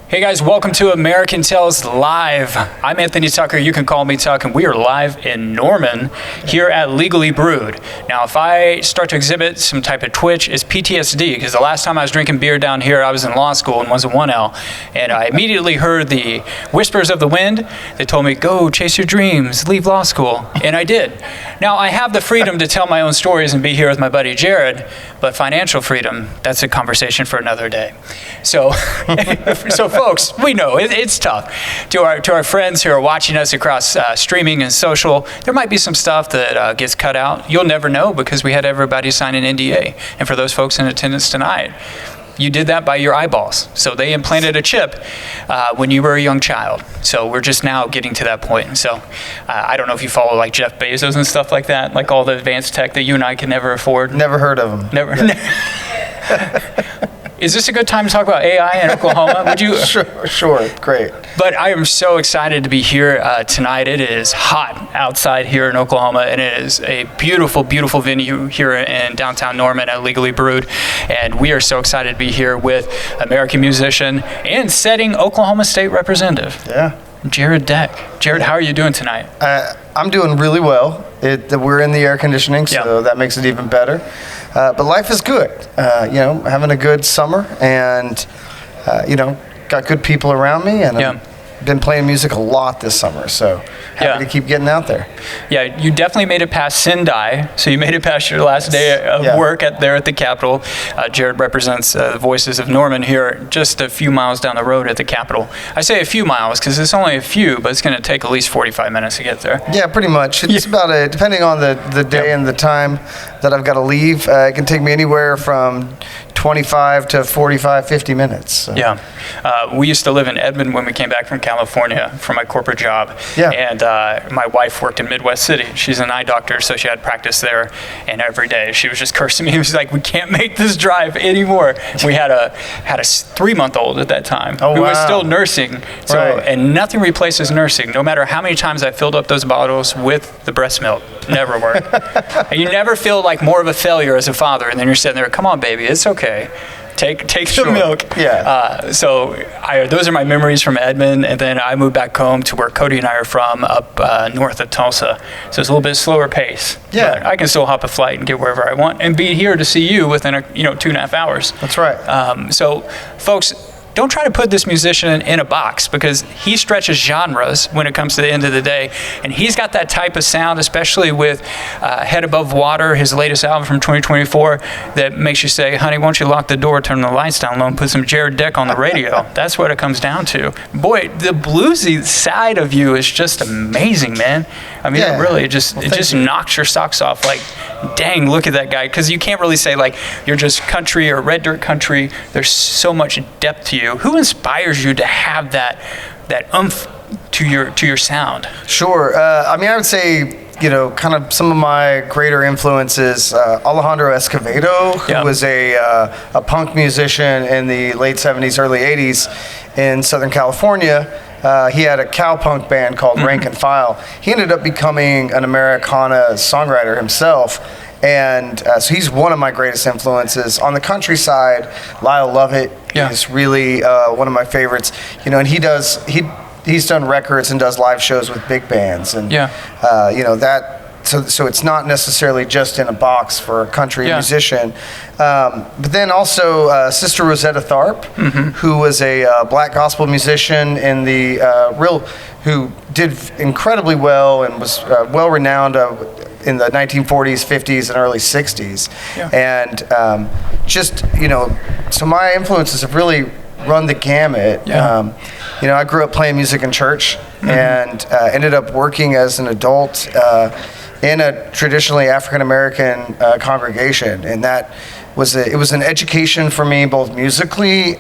Hey guys, welcome to American Tales Live. I'm Anthony Tucker, you can call me Tuck, and we are live in Norman here at Legally Brewed. Now, if I start to exhibit some type of twitch, it's PTSD, because the last time I was drinking beer down here, I was in law school and was a 1L, and I immediately heard the whispers of the wind that told me, go chase your dreams, leave law school, and I did. Now, I have the freedom to tell my own stories and be here with my buddy Jared, but financial freedom, that's a conversation for another day. So folks, we know it's tough. To our friends who are watching us across streaming and social, there might be some stuff that gets cut out. You'll never know because we had everybody sign an NDA. And for those folks in attendance tonight, you did that by your eyeballs. So they implanted a chip when you were a young child. So we're just now getting to that point. So I don't know if you follow like Jeff Bezos and stuff like that, like all the advanced tech that you and I can never afford. Never heard of them. Never. Is this a good time to talk about AI in Oklahoma? Would you? Sure, great. But I am so excited to be here tonight. It is hot outside here in Oklahoma, and it is a beautiful, beautiful venue here in downtown Norman at Legally Brewed. And we are so excited to be here with American musician and setting Oklahoma State Representative. Yeah. Jared Deck. Jared, how are you doing tonight? I'm doing really well. We're in the air conditioning, so that makes it even better. But life is good. Having a good summer, and got good people around me, and I've been playing music a lot this summer. So happy to keep getting out there. Yeah, you definitely made it past Sendai, so you made it past your last day of work there at the Capitol. Jared represents the Voices of Norman here just a few miles down the road at the Capitol. I say a few miles because it's only a few, but it's going to take at least 45 minutes to get there. Yeah, pretty much. It's about depending on the day and the time that I've got to leave, it can take me anywhere from 25 to 45, 50 minutes. So. Yeah. We used to live in Edmond when we came back from California for my corporate job. Yeah. And my wife worked in Midwest City. She's an eye doctor, so she had practice there. And every day she was just cursing me. She was like, we can't make this drive anymore. We had a 3-month-old at that time who was still nursing. So, and nothing replaces nursing. No matter how many times I filled up those bottles with the breast milk, never worked. And you never feel like more of a failure as a father. And then you're sitting there, come on, baby, it's okay. Take the milk. Yeah. So those are my memories from Edmond, and then I moved back home to where Cody and I are from, up north of Tulsa. So it's a little bit slower pace. Yeah. But I can still hop a flight and get wherever I want, and be here to see you within 2.5 hours. That's right. So, folks, don't try to put this musician in a box because he stretches genres when it comes to the end of the day. And he's got that type of sound, especially with Head Above Water, his latest album from 2024, that makes you say, honey, won't you lock the door, turn the lights down low, and put some Jared Deck on the radio? That's what it comes down to. Boy, the bluesy side of you is just amazing, man. I mean, it just knocks your socks off. Like, dang, look at that guy. Because you can't really say, like, you're just country or red dirt country. There's so much depth to you. Who inspires you to have that oomph to your sound? Sure. I would say, kind of some of my greater influences, Alejandro Escovedo, who was a punk musician in the late 70s, early 80s in Southern California. He had a cowpunk band called Rank and File. He ended up becoming an Americana songwriter himself. And so he's one of my greatest influences. On the countryside, Lyle Lovett is really one of my favorites. And he's done records and does live shows with big bands. And so it's not necessarily just in a box for a country musician. But then also Sister Rosetta Tharpe, who was a black gospel musician in the who did incredibly well and was well renowned in the 1940s, 50s, and early 60s. And so my influences have really run the gamut. I grew up playing music in church and ended up working as an adult in a traditionally African-American congregation. And that was an education for me, both musically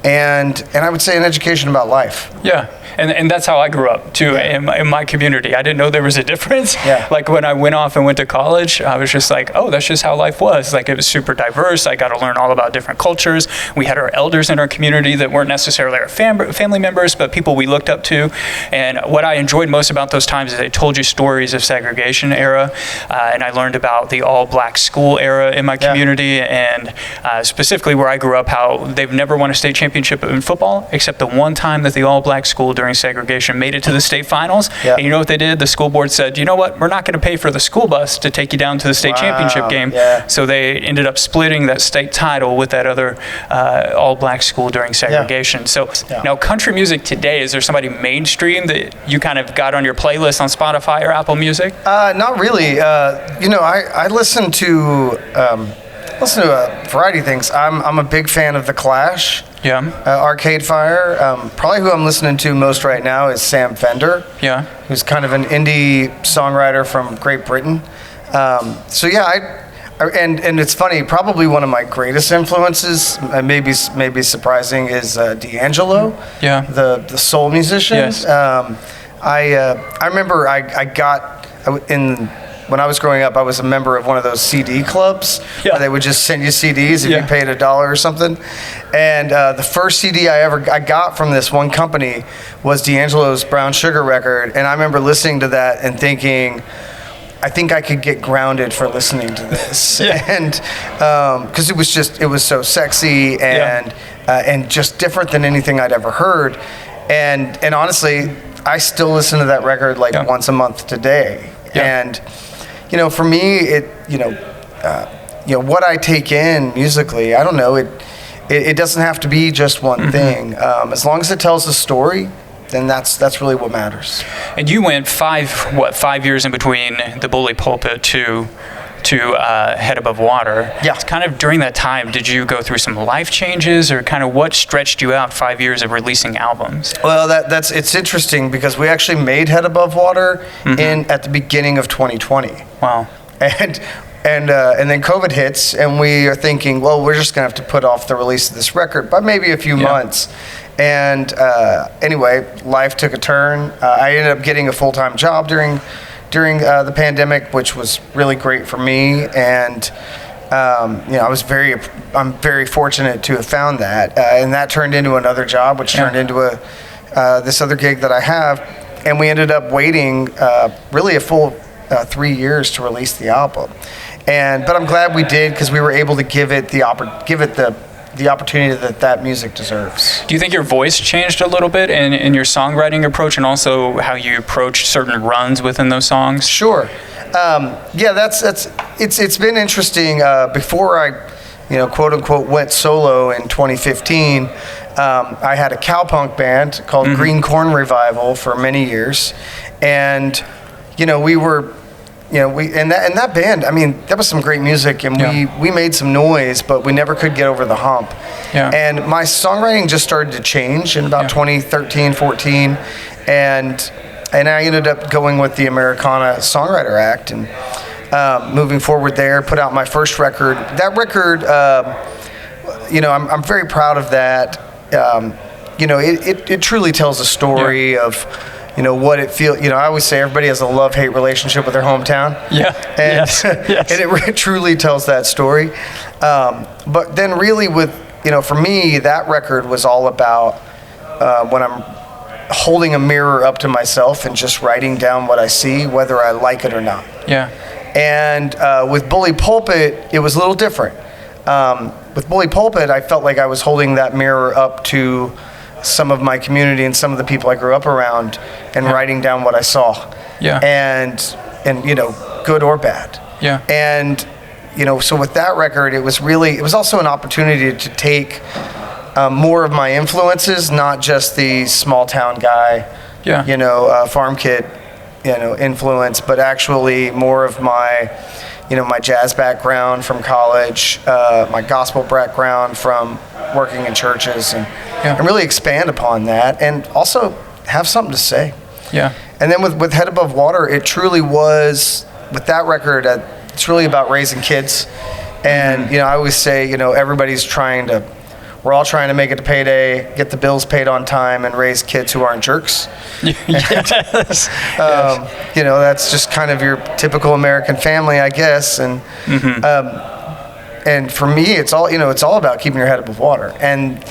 and I would say an education about life. Yeah. And that's how I grew up, too, in my community. I didn't know there was a difference. Yeah. Like, when I went off and went to college, I was just like, oh, that's just how life was. Like, it was super diverse. I got to learn all about different cultures. We had our elders in our community that weren't necessarily our family members, but people we looked up to. And what I enjoyed most about those times is they told you stories of segregation era. And I learned about the all-black school era in my community, and specifically where I grew up, how they've never won a state championship championship in football, except the one time that the all-black school during segregation made it to the state finals. Yeah. And you know what they did? The school board said, you know what, we're not going to pay for the school bus to take you down to the state championship game. Yeah. So they ended up splitting that state title with that other all-black school during segregation. So now country music today, is there somebody mainstream that you kind of got on your playlist on Spotify or Apple Music? Not really. I listen to a variety of things. I'm a big fan of The Clash. Yeah. Arcade Fire. Probably who I'm listening to most right now is Sam Fender. Yeah. Who's kind of an indie songwriter from Great Britain. And it's funny. Probably one of my greatest influences, maybe surprising, is D'Angelo. Yeah. The soul musician. Yes. I remember when I was growing up, I was a member of one of those CD clubs where they would just send you CDs if you paid $1 or something. And the first CD I got from this one company was D'Angelo's Brown Sugar record. And I remember listening to that and thinking, I think I could get grounded for listening to this. And because it was so sexy and just different than anything I'd ever heard. And honestly, I still listen to that record once a month today. Yeah. And for me, what I take in musically, I don't know, it doesn't have to be just one thing. As long as it tells a story, then that's really what matters. And you went 5 years in between the Bully Pulpit to Head Above Water. Yeah. It's kind of during that time, did you go through some life changes, or kind of what stretched you out 5 years of releasing albums? Well, it's interesting because we actually made Head Above Water at the beginning of 2020. Wow. And then COVID hits, and we are thinking, well, we're just gonna have to put off the release of this record by maybe a few months. And anyway, life took a turn. I ended up getting a full-time job during the pandemic, which was really great for me. And I'm very fortunate to have found that. And that turned into another job, which turned into this other gig that I have. And we ended up waiting really a full 3 years to release the album. But I'm glad we did, because we were able to give it the opportunity that music deserves. Do you think your voice changed a little bit in your songwriting approach, and also how you approach certain runs within those songs? Sure. It's been interesting. Before I, quote unquote, went solo in 2015, I had a cowpunk band called Green Corn Revival for many years, and we were. And that band, I mean, that was some great music, and we made some noise, but we never could get over the hump. Yeah. And my songwriting just started to change in about 2013, 14, and I ended up going with the Americana Songwriter Act, and moving forward there, put out my first record. That record, I'm very proud of that. It truly tells a story of what it feels. I always say everybody has a love-hate relationship with their hometown. Yeah. And, yes. And it truly tells that story. But then really for me, that record was all about when I'm holding a mirror up to myself and just writing down what I see, whether I like it or not. Yeah. And with Bully Pulpit, it was a little different. With Bully Pulpit, I felt like I was holding that mirror up to some of my community and some of the people I grew up around, and writing down what I saw. Yeah. And good or bad. Yeah. And so with that record, it was also an opportunity to take more of my influences, not just the small town guy, farm kid, influence, but actually more of my my jazz background from college, my gospel background from working in churches, and really expand upon that, and also have something to say. Yeah. And then with Head Above Water, it truly was, with that record, it's really about raising kids. And, I always say, we're all trying to make it to payday, get the bills paid on time, and raise kids who aren't jerks. Yes. That's just kind of your typical American family, I guess. And and for me, it's all about keeping your head above water. And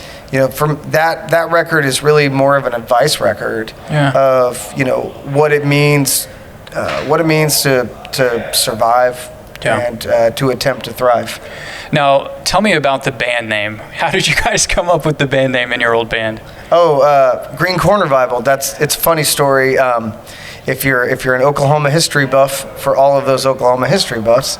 from that record is really more of an advice record of what it means to survive, and to attempt to thrive. Now, tell me about the band name. How did you guys come up with the band name in your old band? Green Corn Revival. It's a funny story. If you're an Oklahoma history buff, for all of those Oklahoma history buffs,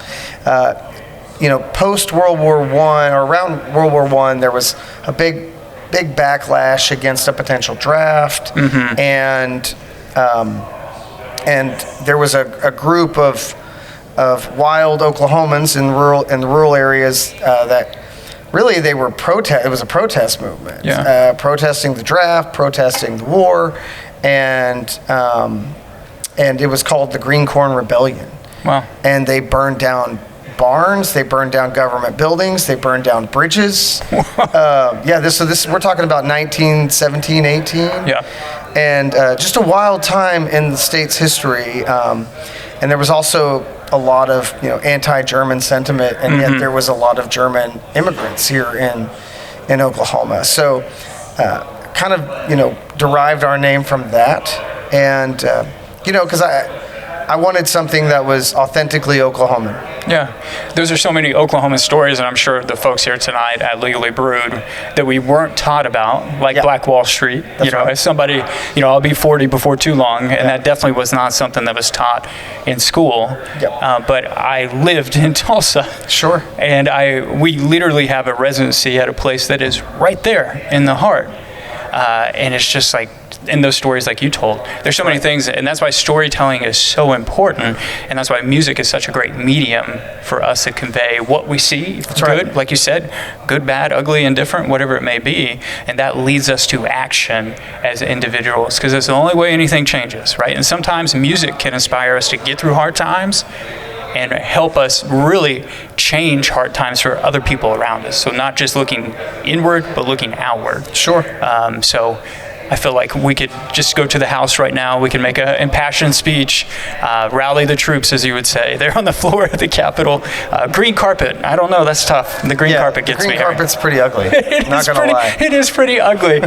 post World War I or around World War I, there was a big backlash against a potential draft, and there was a group of wild Oklahomans in the rural areas that really they were protest. It was a protest movement, protesting the draft, protesting the war, and it was called the Green Corn Rebellion. Wow! And they burned down barns, they burned down government buildings, they burned down bridges. This we're talking about 1917, 18. Yeah. And just a wild time in the state's history. And there was also a lot of anti-German sentiment, and yet there was a lot of German immigrants here in Oklahoma. So kind of derived our name from that. And because I wanted something that was authentically Oklahoman. Yeah, those are so many Oklahoma stories, and I'm sure the folks here tonight at Legally Brewed that we weren't taught about, like Black Wall Street. That's right. As somebody, I'll be 40 before too long, and that definitely was not something that was taught in school. Yep. But I lived in Tulsa. Sure. And we literally have a residency at a place that is right there in the heart, and it's just like. In those stories like you told, there's so many things, and that's why storytelling is so important, and that's why music is such a great medium for us to convey what we see. That's good, right. Like you said, good, bad, ugly, indifferent, whatever it may be, and that leads us to action as individuals, because it's the only way anything changes, right? And sometimes music can inspire us to get through hard times and help us really change hard times for other people around us. So not just looking inward, but looking outward. Sure. So I feel like we could just go to the House right now. We can make an impassioned speech, rally the troops, as you would say. They're on the floor of the Capitol. Green carpet. I don't know. That's tough. The green carpet gets me. Green carpet's pretty ugly. Not going to lie. It is pretty ugly.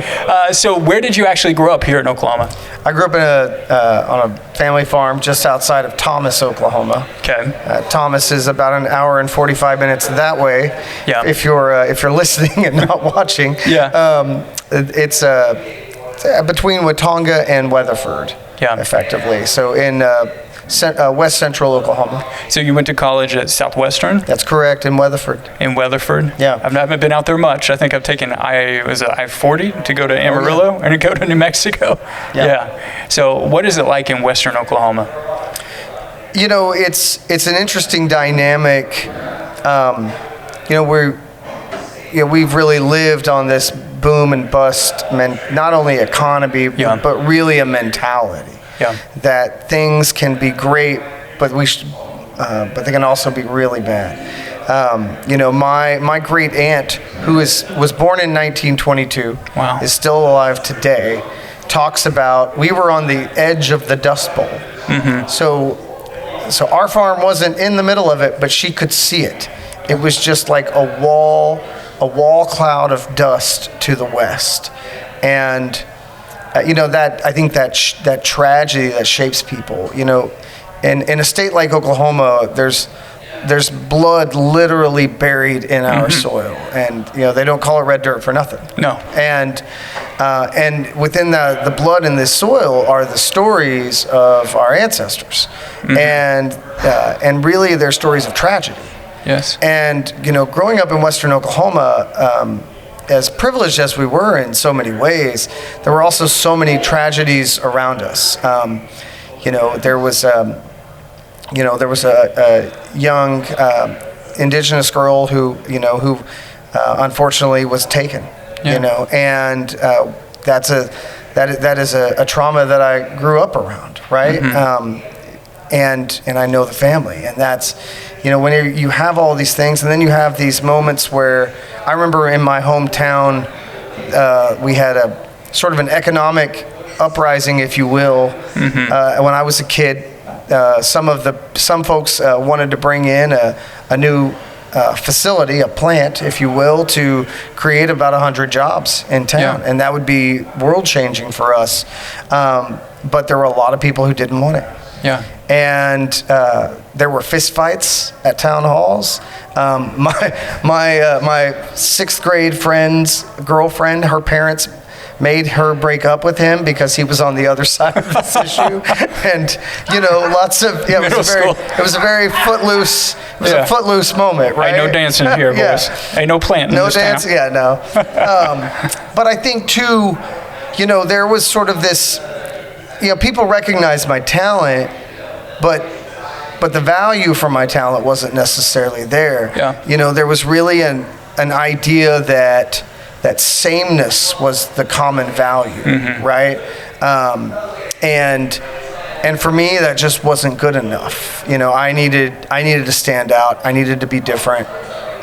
So where did you actually grow up here in Oklahoma? I grew up on a family farm just outside of Thomas, Oklahoma. Okay. Thomas is about an hour and 45 minutes that way. Yeah. If you're listening and not watching. Yeah. It's between Watonga and Weatherford. Yeah. Effectively. So in west central Oklahoma. So you went to college at Southwestern? That's correct, in Weatherford. In Weatherford? Yeah. I haven't been out there much. I think I've taken I-40 to go to Amarillo and to go to New Mexico. Yeah. So what is it like in western Oklahoma? It's an interesting dynamic. We've really lived on this boom and bust, not only economy, but really a mentality. Yeah. That things can be great, but but they can also be really bad. My great aunt, who was born in 1922, is still alive today, talks about we were on the edge of the Dust Bowl. Mm-hmm. So our farm wasn't in the middle of it, but she could see it. It was just like a wall cloud of dust to the west, and that I think that tragedy that shapes people. In a state like Oklahoma, there's blood literally buried in our soil, and they don't call it red dirt for nothing. No. And within the blood in this soil are the stories of our ancestors, and really they're stories of tragedy. Yes. And, growing up in western Oklahoma, as privileged as we were in so many ways, there were also so many tragedies around us. There was a young indigenous girl who unfortunately was taken, and that is a trauma that I grew up around, right? And I know the family, and that's, when you have all these things, and then you have these moments where I remember in my hometown, we had a sort of an economic uprising, if you will, when I was a kid. Some folks wanted to bring in a new facility, a plant, if you will, to create about 100 jobs in town, and that would be world changing for us. But there were a lot of people who didn't want it. Yeah. and there were fistfights at town halls. My sixth grade friend's girlfriend, her parents made her break up with him because he was on the other side of this issue, and lots of it was a very footloose. It was a footloose moment, right? Ain't no dancing here, boys. Ain't no planting. No dancing. Yeah, no. But I think too, there was sort of this. People recognized my talent, but the value for my talent wasn't necessarily there. Yeah. There was really an idea that sameness was the common value, right? And for me, that just wasn't good enough. I needed to stand out. I needed to be different,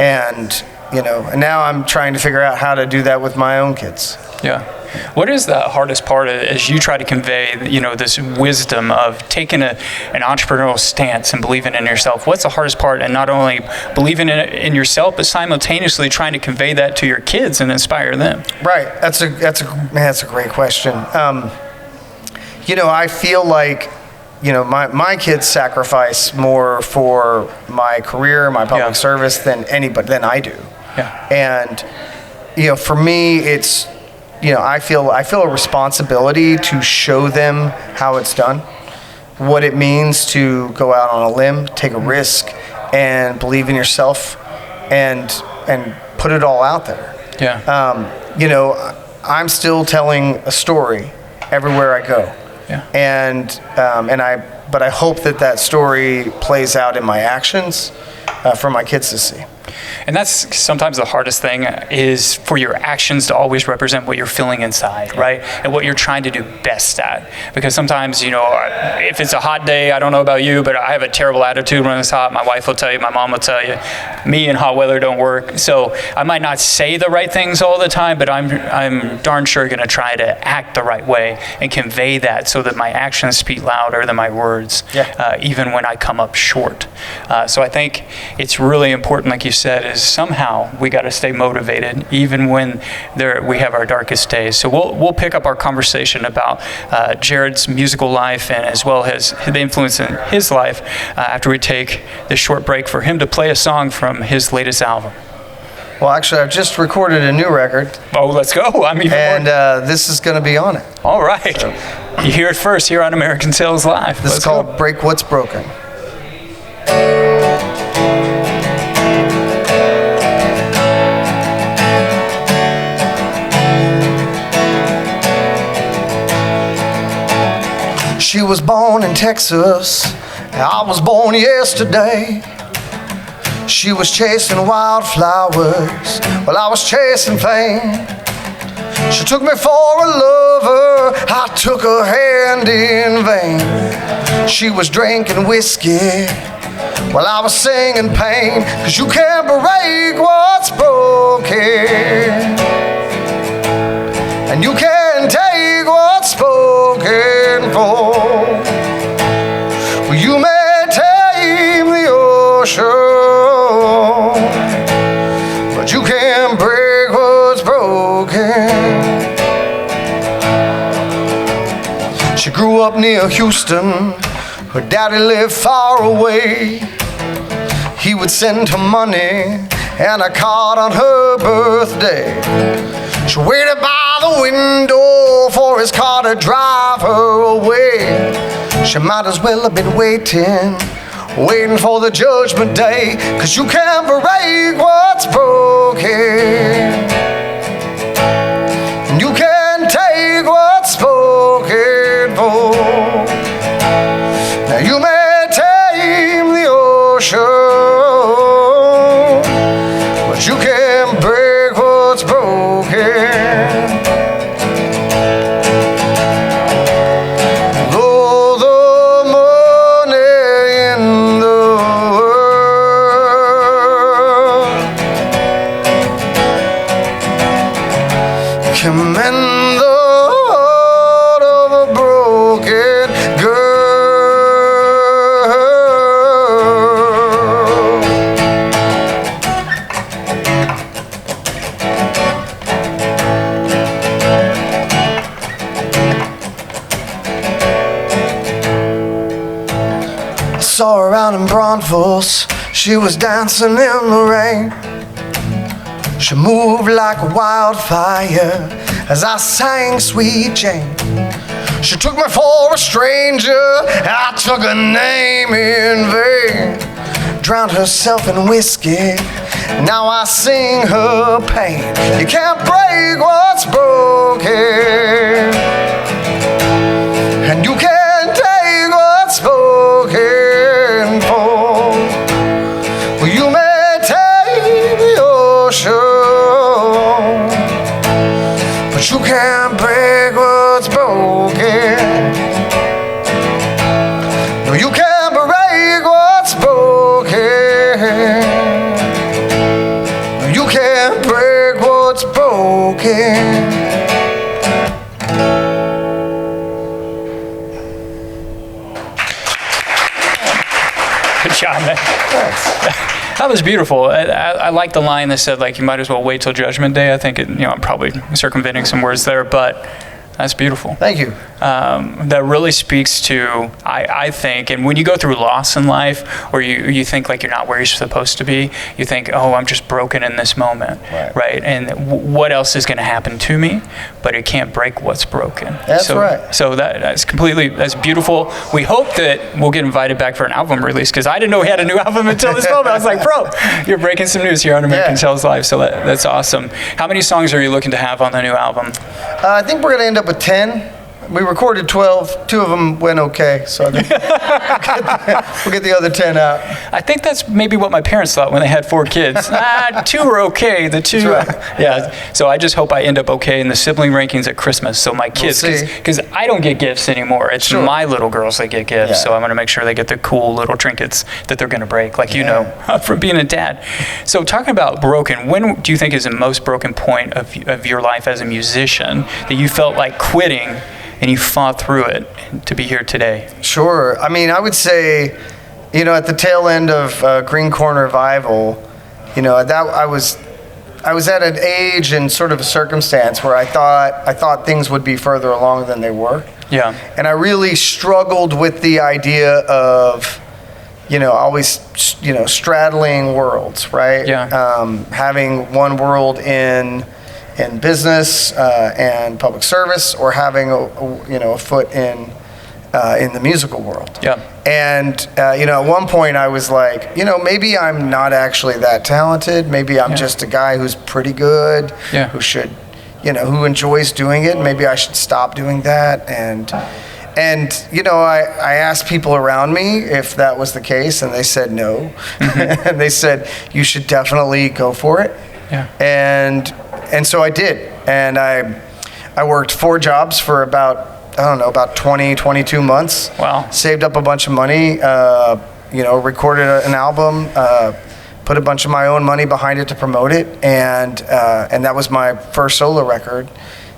and now I'm trying to figure out how to do that with my own kids. Yeah. What is the hardest part as you try to convey, this wisdom of taking an entrepreneurial stance and believing in yourself? What's the hardest part, and not only believing in yourself, but simultaneously trying to convey that to your kids and inspire them? Right. That's a great question. I feel like, my kids sacrifice more for my career, my public service than I do. Yeah. And, for me, it's, I feel a responsibility to show them how it's done, what it means to go out on a limb, take a risk, and believe in yourself, and put it all out there. Yeah. I'm still telling a story everywhere I go. Yeah. But I hope that story plays out in my actions for my kids to see. And that's sometimes the hardest thing, is for your actions to always represent what you're feeling inside, right? And what you're trying to do best at. Because sometimes, if it's a hot day, I don't know about you, but I have a terrible attitude when it's hot. My wife will tell you, my mom will tell you, me and hot weather don't work. So I might not say the right things all the time, but I'm darn sure going to try to act the right way and convey that so that my actions speak louder than my words, even when I come up short. So I think it's really important, like you said, is somehow we got to stay motivated even when we have our darkest days. So we'll pick up our conversation about Jared's musical life, and as well as the influence in his life after we take this short break for him to play a song from his latest album. Well, actually, I've just recorded a new record. Oh, let's go. This is going to be on it. All right. So, you hear it first here on American Sales Live. This is called Break What's Broken. She was born in Texas, I was born yesterday. She was chasing wildflowers while I was chasing fame. She took me for a lover, I took her hand in vain. She was drinking whiskey while I was singing pain. 'Cause you can't break what's broken, and you can't take what's spoken for. Well, you may tame the ocean, but you can't break what's broken. She grew up near Houston, her daddy lived far away. He would send her money and a card on her birthday. She waited by the window for his car to drive her away. She might as well have been waiting for the judgment day. 'Cause you can't break what's broken, and you can't take what's spoken for. Now you may tame the ocean, but you can't break what's broken. Though the money in the world can mend the heart of a broken girl. saw her out in Braunfels. She was dancing in the rain. She moved like a wildfire as I sang Sweet Jane. She took me for a stranger, I took her name in vain. Drowned herself in whiskey, now I sing her pain. You can't break what's broken, and you can't take what's spoken for. Well, you may take the ocean, but you can't break what's broken. No, you can't break what's broken. No, you can't break what's broken. Good job, man. Thanks. That was beautiful. I like the line that said, like, you might as well wait till Judgment Day. I think, I'm probably circumventing some words there, but that's beautiful. Thank you. That really speaks to, I think, and when you go through loss in life, or you think like you're not where you're supposed to be, you think, oh, I'm just broken in this moment, right? And what else is going to happen to me? But it can't break what's broken. That's right. So that's beautiful. We hope that we'll get invited back for an album release, because I didn't know we had a new album until this moment. I was like, bro, you're breaking some news here on American Tells Live, so that's awesome. How many songs are you looking to have on the new album? I think we're going to end up with 10. We recorded 12. 2 of them went okay, so I think we'll get the other 10 out. I think that's maybe what my parents thought when they had 4 kids. 2 were okay. The 2, That's right. Yeah. So I just hope I end up okay in the sibling rankings at Christmas. So my kids, because I don't get gifts anymore. It's my little girls that get gifts. So I'm going to make sure they get the cool little trinkets that they're going to break, like from being a dad. So talking about broken, when do you think is the most broken point of your life as a musician that you felt like quitting? And you fought through it to be here today? Sure. I mean, I would say, at the tail end of Green Corn Revival, that I was at an age and sort of a circumstance where I thought things would be further along than they were. Yeah. And I really struggled with the idea of, always, straddling worlds, right? Yeah. Having one world in business and public service, or having a foot in the musical world. Yeah. And at one point I was like, maybe I'm not actually that talented. Maybe I'm just a guy who's pretty good. Yeah. Who should, who enjoys doing it. Maybe I should stop doing that. And I asked people around me if that was the case, and they said no. Mm-hmm. And they said you should definitely go for it. Yeah. And so I did, and I worked 4 jobs for about 20, 22 months. Wow. Saved up a bunch of money, recorded an album, put a bunch of my own money behind it to promote it, and that was my first solo record,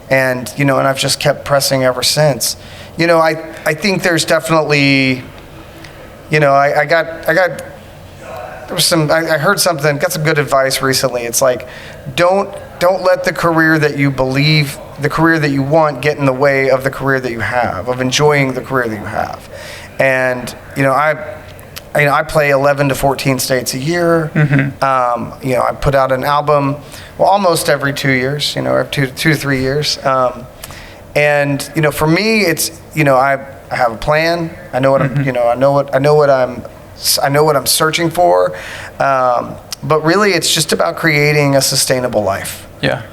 and and I've just kept pressing ever since. I think there's definitely, I heard something, got some good advice recently. It's like, don't let the career that you believe, the career that you want, get in the way of the career that you have, of enjoying the career that you have. And, I play 11 to 14 states a year. Mm-hmm. I put out an album, almost every 2 years, every 2 to 3 years. And, for me, it's, I have a plan. I know what mm-hmm. I know what I'm searching for, but really it's just about creating a sustainable life. Yeah.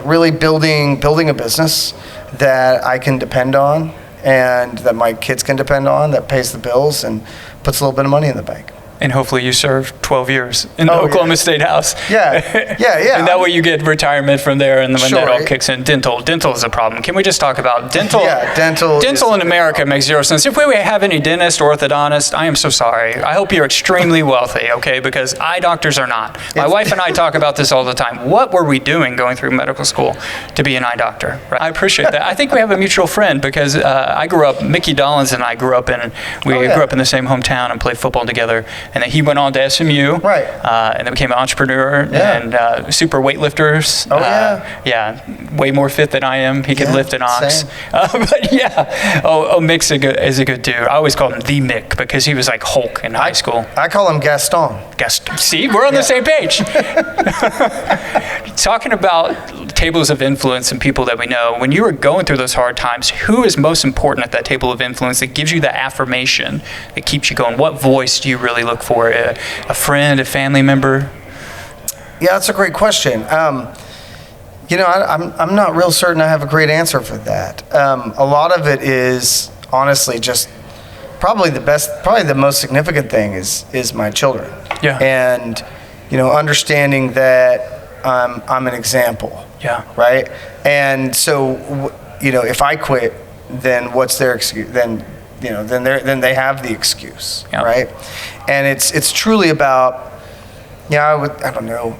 Really building a business that I can depend on, and that my kids can depend on, that pays the bills and puts a little bit of money in the bank. And hopefully you serve 12 years in the Oklahoma State House. Yeah. And that way you get retirement from there, and then when that all Sure. kicks in. Dental is a problem. Can we just talk about dental? Yeah, dental in America makes zero sense. If we have any dentist or orthodontist, I am so sorry. I hope you're extremely wealthy, okay? Because eye doctors are not. My wife and I talk about this all the time. What were we doing going through medical school to be an eye doctor? Right? I appreciate that. I think we have a mutual friend, because Mickey Dollins and I grew up in the same hometown and played football together. and then he went on to SMU, right, and then became an entrepreneur and super weightlifters. Yeah, way more fit than I am. He could lift an ox. But Mick's is a good dude. I always called him the Mick because he was like Hulk in high school. I call him Gaston. See, we're on the same page. Talking about tables of influence and people that we know, when you were going through those hard times, who is most important at that table of influence that gives you that affirmation that keeps you going? What voice do you really look for? A friend, a family member? Yeah, that's a great question. I'm not real certain I have a great answer for that. A lot of it is honestly just probably the most significant thing is my children. Yeah. And understanding that I'm an example. Yeah. Right. And so if I quit, then what's their excuse? Then they have the excuse. Yeah. Right. And it's truly about I don't know.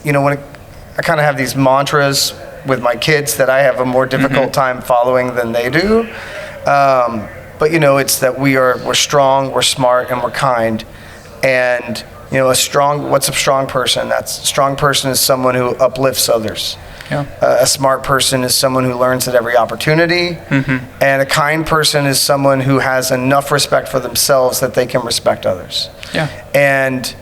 When I kind of have these mantras with my kids that I have a more difficult time following than they do. But it's that we're strong, we're smart, and we're kind. And what's a strong person? A strong person is someone who uplifts others. Yeah. A smart person is someone who learns at every opportunity. And a kind person is someone who has enough respect for themselves that they can respect others. Yeah. And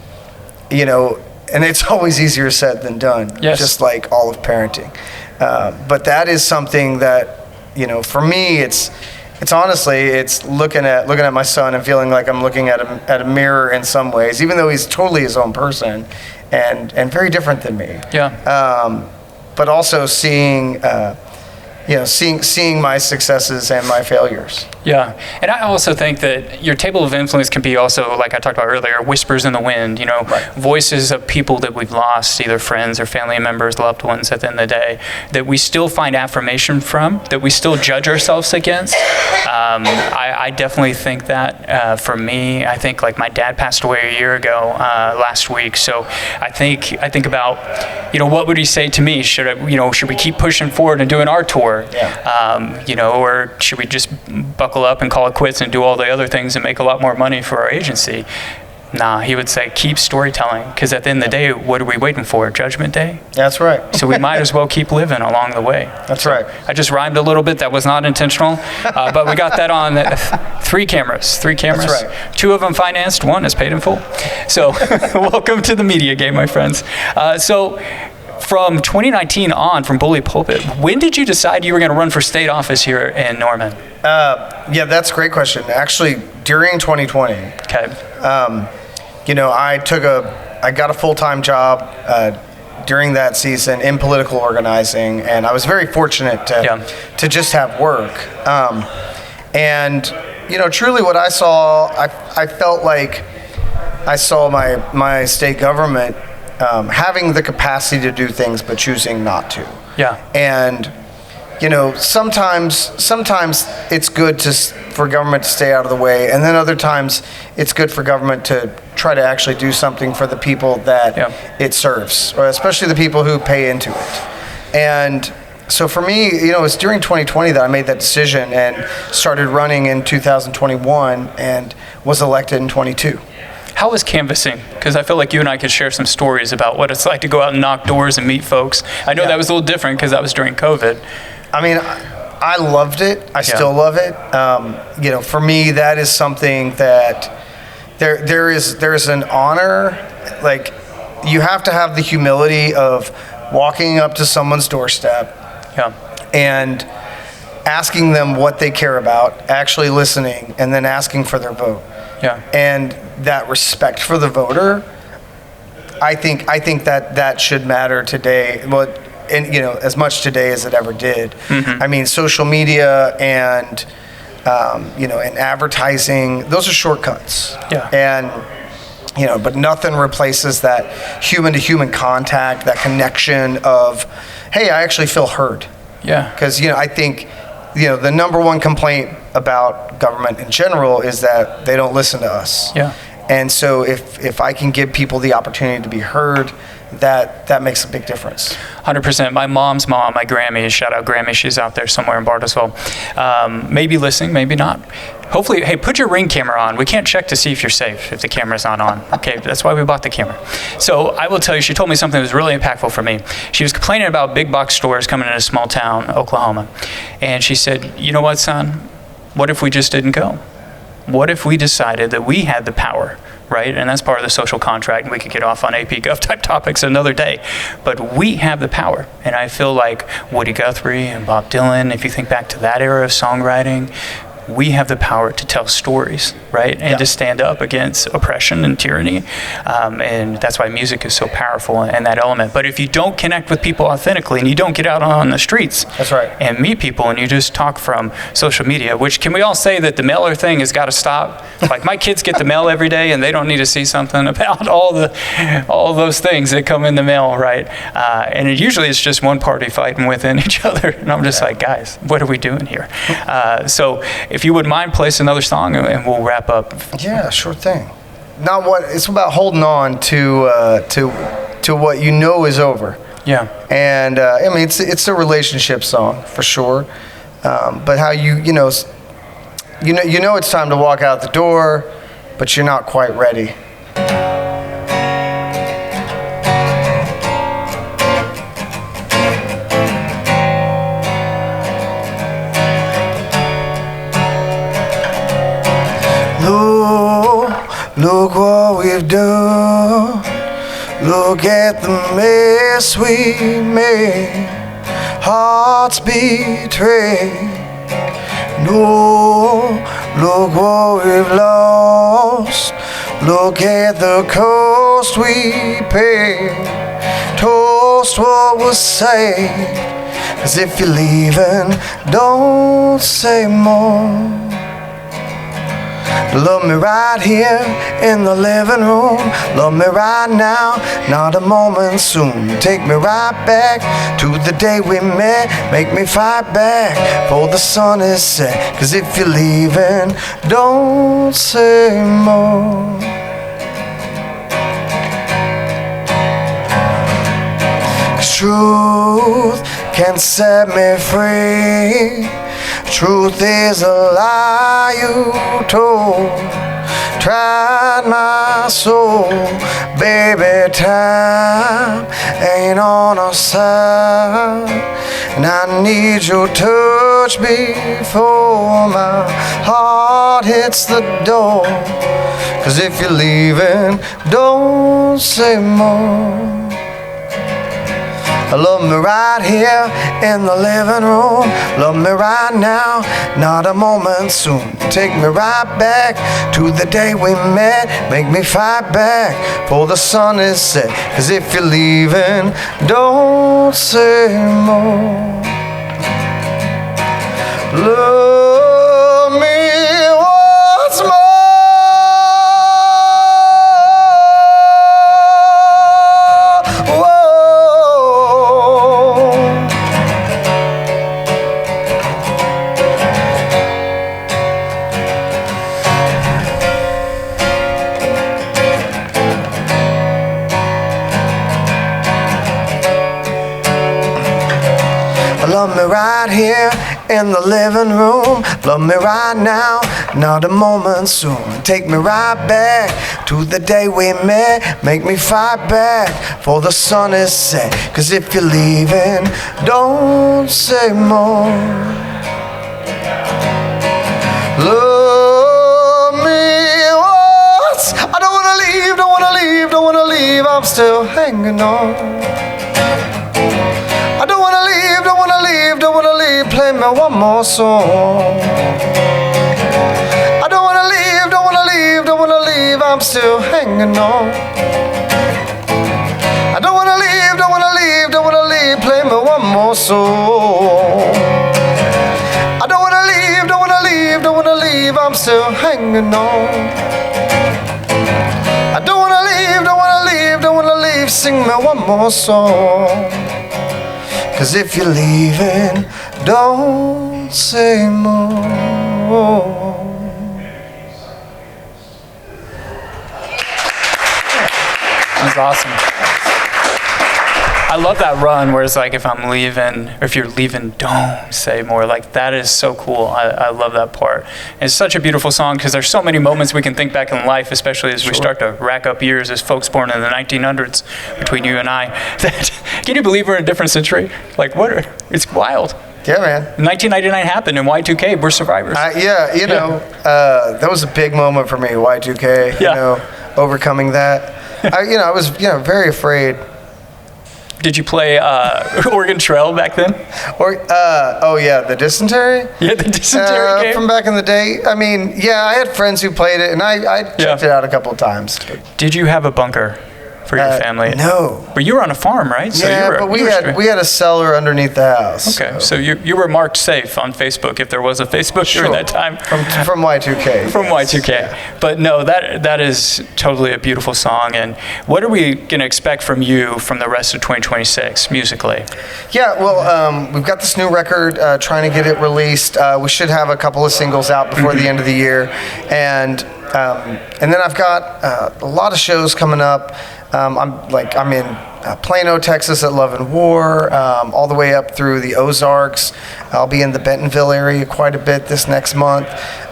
and it's always easier said than done. Yes. Just like all of parenting. But that is something that for me it's honestly looking at my son and feeling like I'm looking at a mirror in some ways, even though he's totally his own person and very different than me. Yeah. But also seeing my successes and my failures. Yeah, and I also think that your table of influence can be also, like I talked about earlier, whispers in the wind, right. Voices of people that we've lost, either friends or family members, loved ones at the end of the day, that we still find affirmation from, that we still judge ourselves against. I definitely think that for me, I think like my dad passed away a year ago last week, so I think about, what would he say to me? Should we keep pushing forward and doing our tour? Yeah. Or should we just buckle up and call it quits and do all the other things and make a lot more money for our agency? Nah, he would say keep storytelling, because at the end of the day, what are we waiting for? Judgment Day? That's right. So we might as well keep living along the way. That's right. I just rhymed a little bit. That was not intentional, but we got that on 3 cameras. 3 cameras. That's right. 2 of them financed, 1 is paid in full. So welcome to the media game, my friends. From 2019 on, from Bully Pulpit, when did you decide you were going to run for state office here in Norman? Yeah, that's a great question. Actually, during 2020, okay. I got a full-time job during that season in political organizing, and I was very fortunate to just have work. Truly what I saw, I felt like I saw my state government having the capacity to do things but choosing not to. Yeah. And sometimes it's good for government to stay out of the way, and then other times it's good for government to try to actually do something for the people that it serves, or especially the people who pay into it. And so for me, it was during 2020 that I made that decision and started running in 2021 and was elected in 22. How was canvassing? Because I feel like you and I could share some stories about what it's like to go out and knock doors and meet folks. I know that was a little different because that was during COVID. I mean, I loved it. I still love it. For me, that is something that there is an honor. Like, you have to have the humility of walking up to someone's doorstep and asking them what they care about, actually listening, and then asking for their vote. Yeah. And that respect for the voter, I think that should matter today. And as much today as it ever did. Mm-hmm. I mean, social media and and advertising, those are shortcuts. Yeah. And but nothing replaces that human to human contact, that connection of, hey, I actually feel heard. Yeah. Because I think the number one complaint about government in general is that they don't listen to us. Yeah. And so if I can give people the opportunity to be heard, that makes a big difference. 100%. My mom's mom, my Grammy, shout out Grammy, she's out there somewhere in Bartlesville, maybe listening, maybe not. Hopefully, hey, put your Ring camera on. We can't check to see if you're safe if the camera's not on. Okay, that's why we bought the camera. So I will tell you, she told me something that was really impactful for me. She was complaining about big box stores coming in a small town, Oklahoma. And she said, you know what, son? What if we just didn't go? What if we decided that we had the power, right? And that's part of the social contract, and we could get off on AP Gov type topics another day. But we have the power. And I feel like Woody Guthrie and Bob Dylan, if you think back to that era of songwriting, we have the power to tell stories, right? And to stand up against oppression and tyranny. And that's why music is so powerful in that element. But if you don't connect with people authentically and you don't get out on the streets that's right. and meet people and you just talk from social media, which can we all say that the mailer thing has got to stop? Like my kids get the mail every day and they don't need to see something about all those things that come in the mail, right? And usually it's just one party fighting within each other. And I'm just like, guys, what are we doing here? So if you wouldn't mind, place another song and we'll wrap up. Yeah, sure thing. It's about holding on to what you know is over. Yeah. And I mean, it's a relationship song for sure. But how you know it's time to walk out the door, but you're not quite ready. Look what we've done. Look at the mess we made. Hearts betrayed. No, look what we've lost. Look at the cost we paid. Toast what was said. 'Cause if you're leaving, don't say more. Love me right here in the living room. Love me right now, not a moment soon. Take me right back to the day we met. Make me fight back for the sun is set. 'Cause if you're leaving, don't say more. Truth can set me free. Truth is a lie you told. Tried my soul, baby, time ain't on our side. And I need your touch before my heart hits the door. 'Cause if you're leaving, don't say more. Love me right here in the living room. Love me right now, not a moment soon. Take me right back to the day we met. Make me fight back for the sun is set. 'Cause if you're leaving, don't say more. Love me once more. Love me right here in the living room. Love me right now, not a moment soon. Take me right back to the day we met. Make me fight back for the sun is set. 'Cause if you're leaving, don't say more. Love me once. I don't wanna leave, don't wanna leave, don't wanna leave. I'm still hanging on. I don't wanna leave, don't wanna leave, don't wanna leave. Play me one more song. I don't wanna leave, don't wanna leave, don't wanna leave. I'm still hanging on. I don't wanna leave, don't wanna leave, don't wanna leave. Play me one more song. I don't wanna leave, don't wanna leave, don't wanna leave. I'm still hanging on. I don't wanna leave, don't wanna leave, don't wanna leave. Sing me one more song. 'Cause if you're leaving, don't say more. That's awesome. I love that run where it's like, if I'm leaving, or if you're leaving, don't say more. Like, that is so cool. I love that part. And it's such a beautiful song because there's so many moments we can think back in life, especially as we start to rack up years as folks born in the 1900s between you and I. That, can you believe we're in a different century? Like, what? It's wild. Yeah, man. 1999 happened, and Y2K, we're survivors. That was a big moment for me, Y2K, overcoming that. I was, very afraid. Did you play Oregon Trail back then? The dysentery? Yeah, the dysentery game? From back in the day. I mean, I had friends who played it, and I checked it out a couple of times. Did you have a bunker for your family? No. But you were on a farm, right? But we had a cellar underneath the house. Okay, so you were marked safe on Facebook, if there was a Facebook during that time. From Y2K. From Y2K. Yeah. But no, that is totally a beautiful song. And what are we going to expect from you from the rest of 2026 musically? Yeah, well, we've got this new record, trying to get it released. We should have a couple of singles out before the end of the year. And then I've got a lot of shows coming up. I'm in Plano, Texas at Love and War, all the way up through the Ozarks. I'll be in the Bentonville area quite a bit this next month.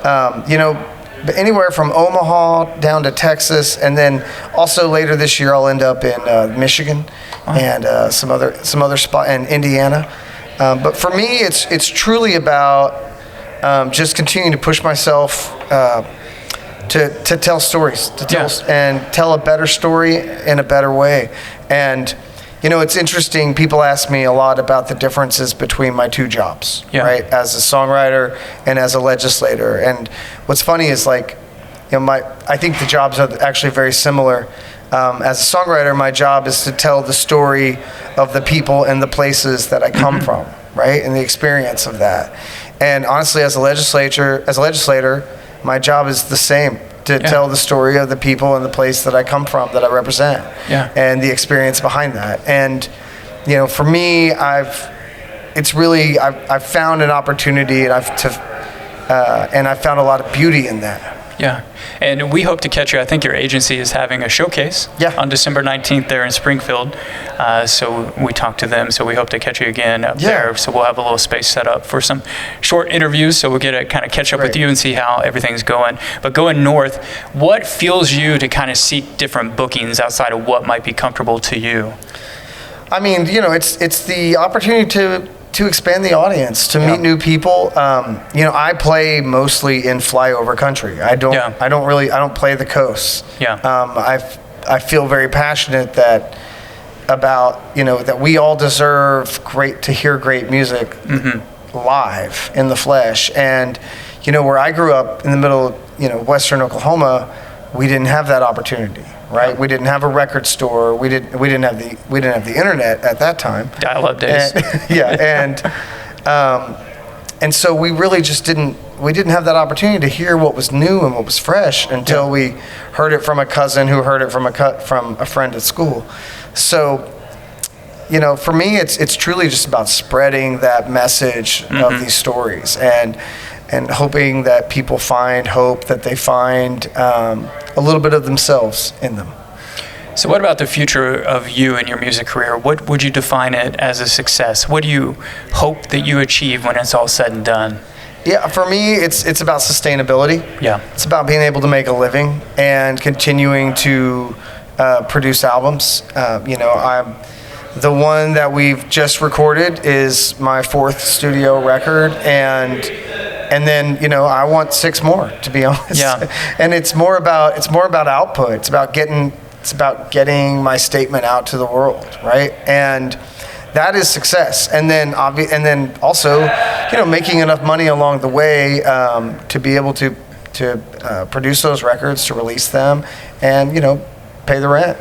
Anywhere from Omaha down to Texas, and then also later this year I'll end up in Michigan and some other spot in Indiana. But for me, it's truly about just continuing to push myself. To tell stories, and tell a better story in a better way. And, it's interesting. People ask me a lot about the differences between my two jobs, right? As a songwriter and as a legislator. And what's funny is I think the jobs are actually very similar. As a songwriter, my job is to tell the story of the people and the places that I come from, right? And the experience of that. And honestly, as a legislator, my job is the same, to tell the story of the people and the place that I come from, that I represent, and the experience behind that. And, for me, I've found an opportunity, and I've found a lot of beauty in that. Yeah, and we hope to catch you. I think your agency is having a showcase on December 19th there in Springfield. So we talked to them, so we hope to catch you again up there. So we'll have a little space set up for some short interviews, so we'll get to kind of catch up with you and see how everything's going. But going north, what fuels you to kind of seek different bookings outside of what might be comfortable to you? I mean, it's the opportunity to expand the audience, to meet new people. I play mostly in flyover country. I don't play the coast. I feel very passionate that we all deserve to hear great music live in the flesh. And where I grew up in the middle of Western Oklahoma, we didn't have that opportunity. Right, we didn't have a record store. We didn't have the internet at that time. Dial-up days. And so we really just didn't have that opportunity to hear what was new and what was fresh until we heard it from a cousin who heard it from a friend at school. So, for me, it's truly just about spreading that message of these stories and hoping that people find hope, that they find a little bit of themselves in them. So what about the future of you and your music career? What would you define it as a success? What do you hope that you achieve when it's all said and done? Yeah, for me, it's about sustainability. Yeah. It's about being able to make a living and continuing to produce albums. The one that we've just recorded is my 4th studio record, and then I want 6 more, to be honest. Yeah. And it's more about output. It's about getting my statement out to the world, right? And that is success. And then also, making enough money along the way to be able to produce those records, to release them, and pay the rent.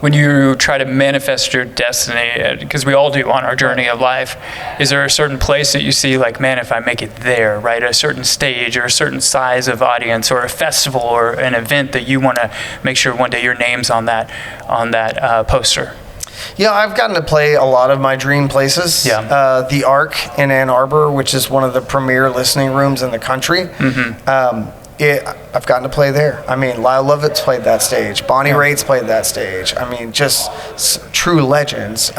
When you try to manifest your destiny, because we all do on our journey of life, is there a certain place that you see, like, man, if I make it there, right, a certain stage or a certain size of audience or a festival or an event that you want to make sure one day your name's on that poster? Yeah, I've gotten to play a lot of my dream places. Yeah. The Arc in Ann Arbor, which is one of the premier listening rooms in the country. I've gotten to play there. I mean, Lyle Lovett's played that stage. Bonnie Raitt's played that stage. I mean, just true legends.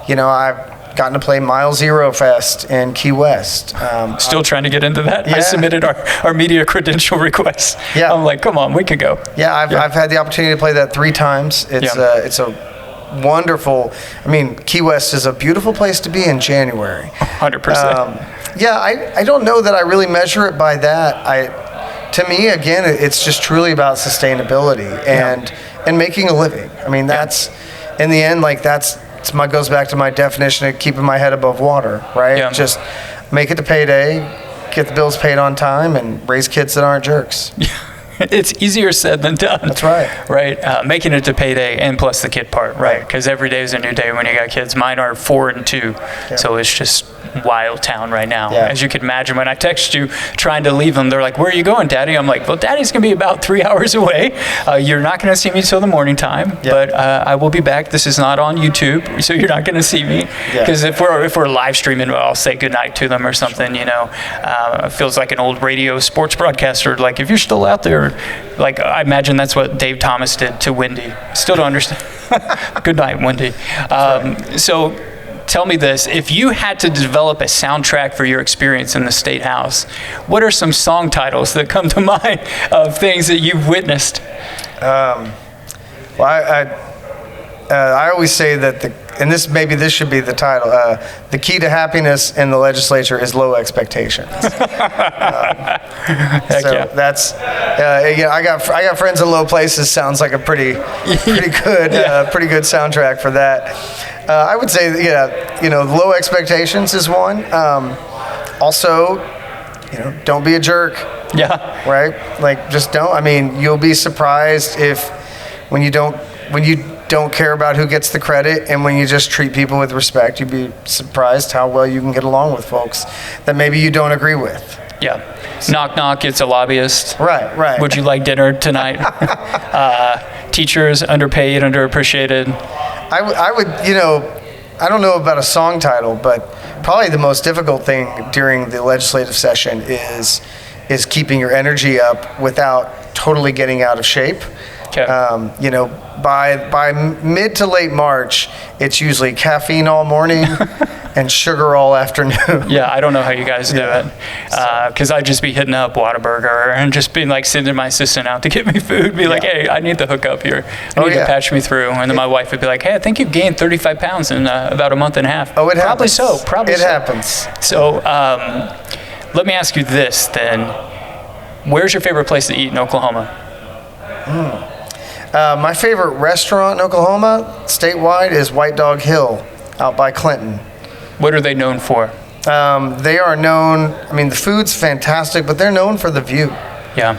You know, I've gotten to play Mile Zero Fest in Key West. Still trying to get into that. I submitted our media credential request. Yeah. I'm like, come on, we could go. Yeah, I've had the opportunity to play that 3 times. It's a wonderful, I mean, Key West is a beautiful place to be in January. 100%. I don't know that I really measure it by that. To me, again, it's just truly about sustainability and making a living. I mean, that's, in the end, like goes back to my definition of keeping my head above water, right? Yeah. Just make it to payday, get the bills paid on time, and raise kids that aren't jerks. It's easier said than done. That's right. Right? Making it to payday and plus the kid part, right? Because every day is a new day when you got kids. Mine are 4 and 2, so it's just wild town right now. Yeah. As you can imagine, when I text you trying to leave them, they're like, where are you going, Daddy? I'm like, well, Daddy's going to be about 3 hours away. You're not going to see me till the morning time, but I will be back. This is not on YouTube, so you're not going to see me. Because if we're live streaming, I'll say goodnight to them or something, you know. It feels like an old radio sports broadcaster. Like, if you're still out there, like, I imagine that's what Dave Thomas did to Wendy. Still don't understand. Good night, Wendy. So tell me this. If you had to develop a soundtrack for your experience in the State House, what are some song titles that come to mind of things that you've witnessed? I always say that this should be the title. The key to happiness in the legislature is low expectations. That's I got friends in low places. Sounds like a pretty good soundtrack for that. I would say low expectations is one. Also, don't be a jerk. Yeah. Right. Like, just don't. I mean, you'll be surprised when you don't care about who gets the credit, and when you just treat people with respect, you'd be surprised how well you can get along with folks that maybe you don't agree with. Yeah. Knock, knock, it's a lobbyist. Right. Would you like dinner tonight? Teachers, underpaid, underappreciated. I would, I don't know about a song title, but probably the most difficult thing during the legislative session is keeping your energy up without totally getting out of shape. Okay. By mid to late March, it's usually caffeine all morning and sugar all afternoon. Yeah, I don't know how you guys do it. Because I'd just be hitting up Whataburger and just being like sending my assistant out to get me food. Be like, hey, I need the hookup here. I need to patch me through. And then my wife would be like, hey, I think you've gained 35 pounds in about a month and a half. Oh, it happens. Probably so. It happens. So let me ask you this then. Where's your favorite place to eat in Oklahoma? My favorite restaurant in Oklahoma, statewide, is White Dog Hill out by Clinton. What are they known for? They are known, the food's fantastic, but they're known for the view. Yeah.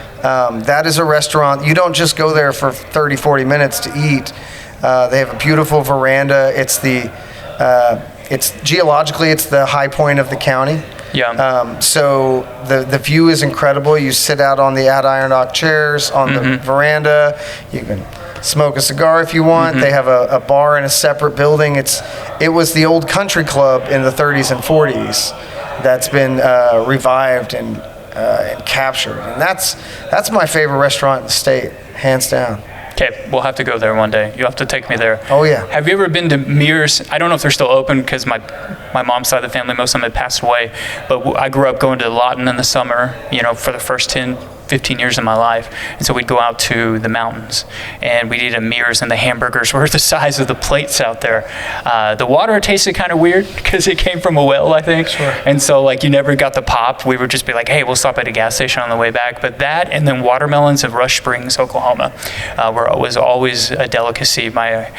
That is a restaurant. You don't just go there for 30, 40 minutes to eat. They have a beautiful veranda. It's geologically, it's the high point of the county. Yeah. So the view is incredible. You sit out on the Adirondack chairs on the veranda. You can smoke a cigar if you want. They have a bar in a separate building. It was the old country club in the 30s and 40s that's been revived and captured. And that's my favorite restaurant in the state, hands down. Okay, we'll have to go there one day. You'll have to take me there. Oh, yeah. Have you ever been to Mears? I don't know if they're still open because my mom's side of the family, most of them had passed away. But I grew up going to Lawton in the summer, for the first 10, 15 years of my life. And so we'd go out to the mountains and we'd eat at Mears, and the hamburgers were the size of the plates out there. The water tasted kind of weird because it came from a well, I think. Sure. And so you never got the pop. We would just be like, hey, we'll stop at a gas station on the way back. But that and then watermelons of Rush Springs, Oklahoma, was always a delicacy. My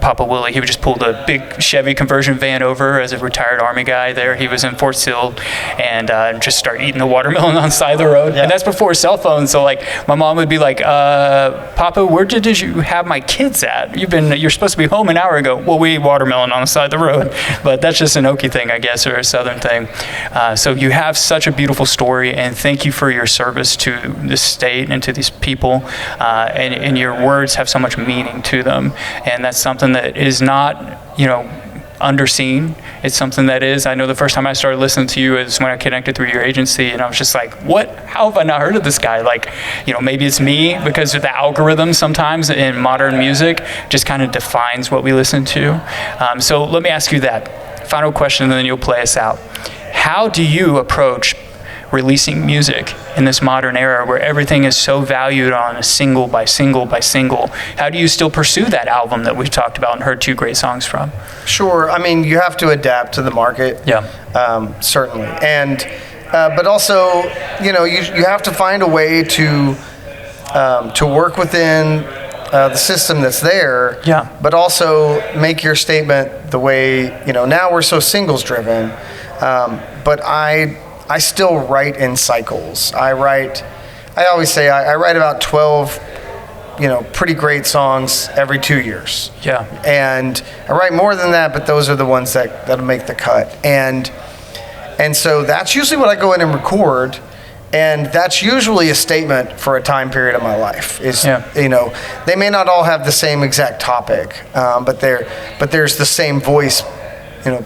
Papa Willie, he would just pull the big Chevy conversion van over as a retired Army guy there. He was in Fort Sill and just start eating the watermelon on the side of the road. Yeah. And that's before cell phones. So my mom would be like, Papa, where did you have my kids at? You're supposed to be home an hour ago. Well, we eat watermelon on the side of the road. But that's just an Okie thing, I guess, or a Southern thing. So you have such a beautiful story, and thank you for your service to this state and to these people. And your words have so much meaning to them. And that's something that is not, underseen. It's something that is. I know the first time I started listening to you is when I connected through your agency, and I was just like, what? How have I not heard of this guy? Like, maybe it's me, because of the algorithm sometimes in modern music just kind of defines what we listen to. So let me ask you that. Final question, and then you'll play us out. How do you approach releasing music in this modern era where everything is so valued on a single by single by single? How do you still pursue that album that we've talked about and heard 2 great songs from? Sure. I mean, you have to adapt to the market. Yeah. Certainly. And but also, you have to find a way to work within the system that's there. Yeah. But also make your statement the way, now we're so singles driven. But I still write in cycles. I always say I write about 12, pretty great songs every 2 years. Yeah. And I write more than that, but those are the ones that'll make the cut. And so that's usually what I go in and record. And that's usually a statement for a time period of my life. They may not all have the same exact topic, but there's the same voice,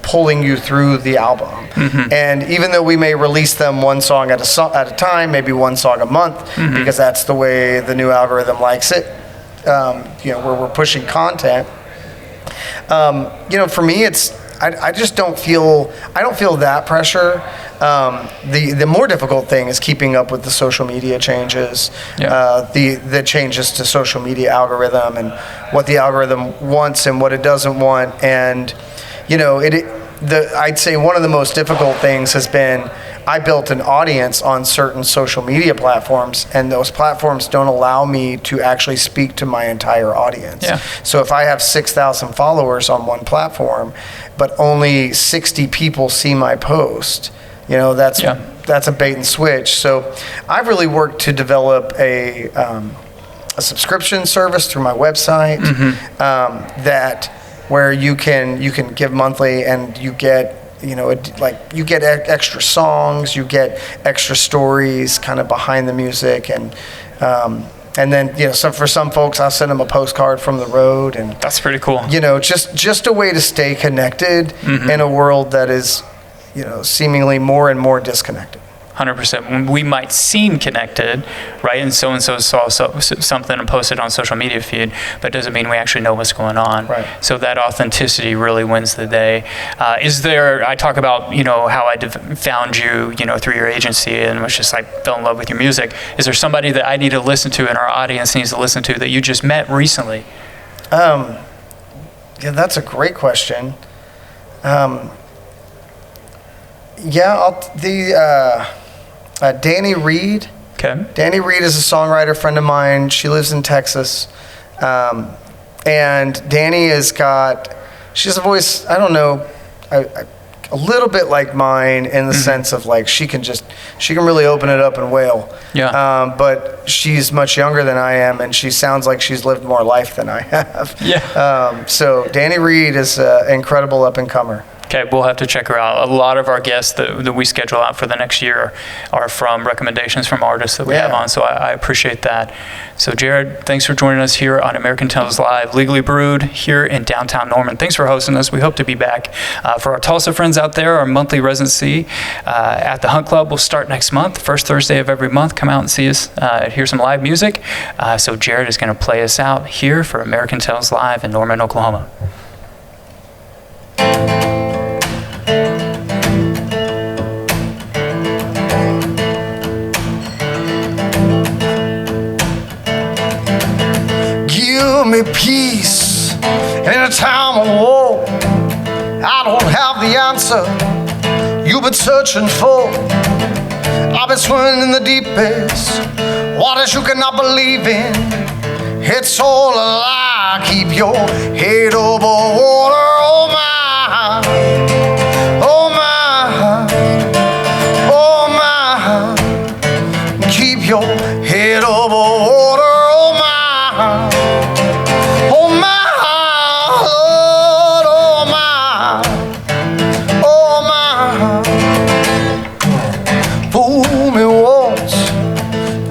pulling you through the album. Mm-hmm. And even though we may release them one song at a time, maybe one song a month, mm-hmm. because that's the way the new algorithm likes it, where we're pushing content. For me, I just don't feel that pressure. The more difficult thing is keeping up with the social media changes, the changes to social media algorithm, and what the algorithm wants and what it doesn't want. And I'd say one of the most difficult things has been I built an audience on certain social media platforms, and those platforms don't allow me to actually speak to my entire audience. Yeah. So if I have 6,000 followers on one platform, but only 60 people see my post, that's a bait and switch. So I've really worked to develop a subscription service through my website, mm-hmm. Where you can give monthly, and you get you get extra songs, you get extra stories kind of behind the music, and then so for some folks I'll send them a postcard from the road, and that's pretty cool. Just a way to stay connected, mm-hmm. in a world that is seemingly more and more disconnected. 100%. We might seem connected, right? And so saw something and posted on social media feed, but doesn't mean we actually know what's going on. Right. So that authenticity really wins the day. I talk about, how I found you, through your agency, and was just fell in love with your music. Is there somebody that I need to listen to and our audience needs to listen to that you just met recently? Yeah, that's a great question. Danny Reed. Okay. Danny Reed is a songwriter friend of mine. She lives in Texas. And Danny she has a voice, I don't know, a little bit like mine in the mm-hmm. sense of she can really open it up and wail. Yeah. But she's much younger than I am, and she sounds like she's lived more life than I have. Yeah. So Danny Reed is an incredible up-and-comer. Okay, we'll have to check her out. A lot of our guests that we schedule out for the next year are from recommendations from artists that we have on, so I appreciate that. So Jared, thanks for joining us here on American Tales Live, Legally Brewed here in downtown Norman. Thanks for hosting us. We hope to be back. For our Tulsa friends out there, our monthly residency at the Hunt Club will start next month, first Thursday of every month. Come out and see us, hear some live music. So Jared is going to play us out here for American Tales Live in Norman, Oklahoma. Give me peace in a time of war. I don't have the answer you've been searching for. I've been swimming in the deepest waters you cannot believe in. It's all a lie. Keep your head over water. Oh my, oh my, oh my. Keep your head over water. Oh my, oh my, Lord, oh my, oh my. Fool me once,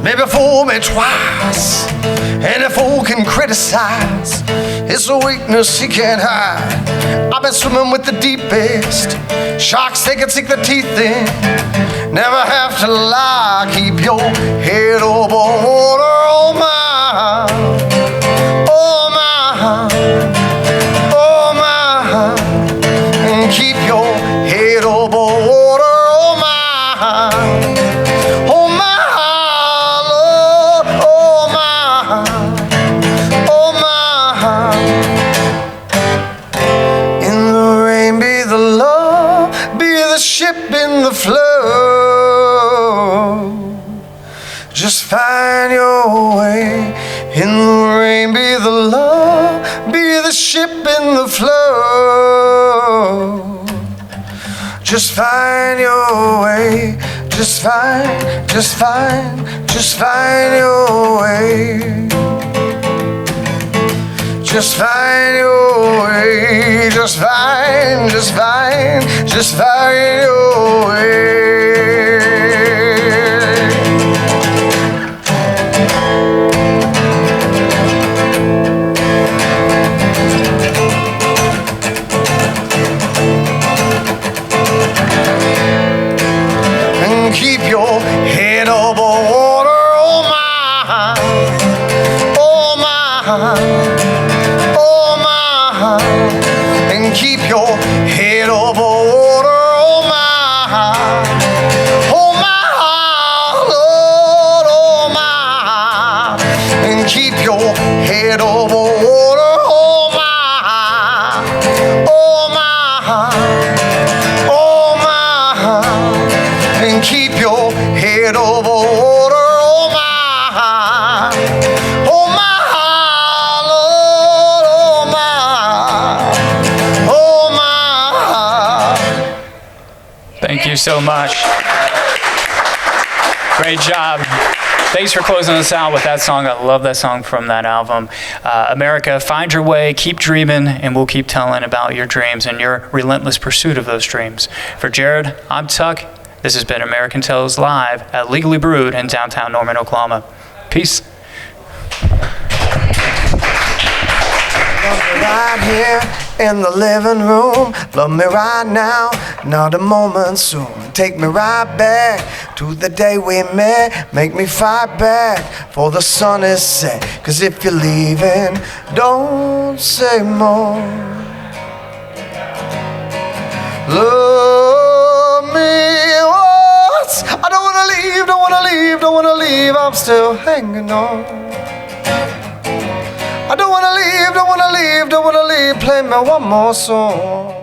maybe fool me twice. And if fool can criticize criticize. It's a weakness he can't hide. I've been swimming with the deepest. Sharks they can sink their teeth in. Never have to lie. Keep your head over water. Oh my, oh my, oh my. And keep your head over water. Oh my, oh my, Lord. Oh my, oh my. In the rain be the love, be the ship in the flood. Just find your way. In the rain be the love, be the ship in the flood. Just find your way. Just find your way. Just find your way. Just find your way. And keep your head over water. Oh my, oh my, oh my. And keep your head over water. Oh my, oh my, Lord. Oh my. And keep your head over water. Oh my, oh my, oh my. And keep your head over water. Oh my, oh my, Lord. Oh my, oh my. Thank you so much. Great job. Thanks for closing us out with that song. I love that song from that album. America, find your way, keep dreaming, and we'll keep telling about your dreams and your relentless pursuit of those dreams. For Jared, I'm Tuck. This has been American Tales Live at Legally Brewed in downtown Norman, Oklahoma. Peace. Love me right here in the living room. Love me right now, not a moment soon. Take me right back to the day we met. Make me fight back for the sun is set. 'Cause if you're leaving, don't say more. Love me once. I don't wanna leave, don't wanna leave, don't wanna leave. I'm still hanging on. I don't wanna leave, don't wanna leave, don't wanna leave. Play me one more song.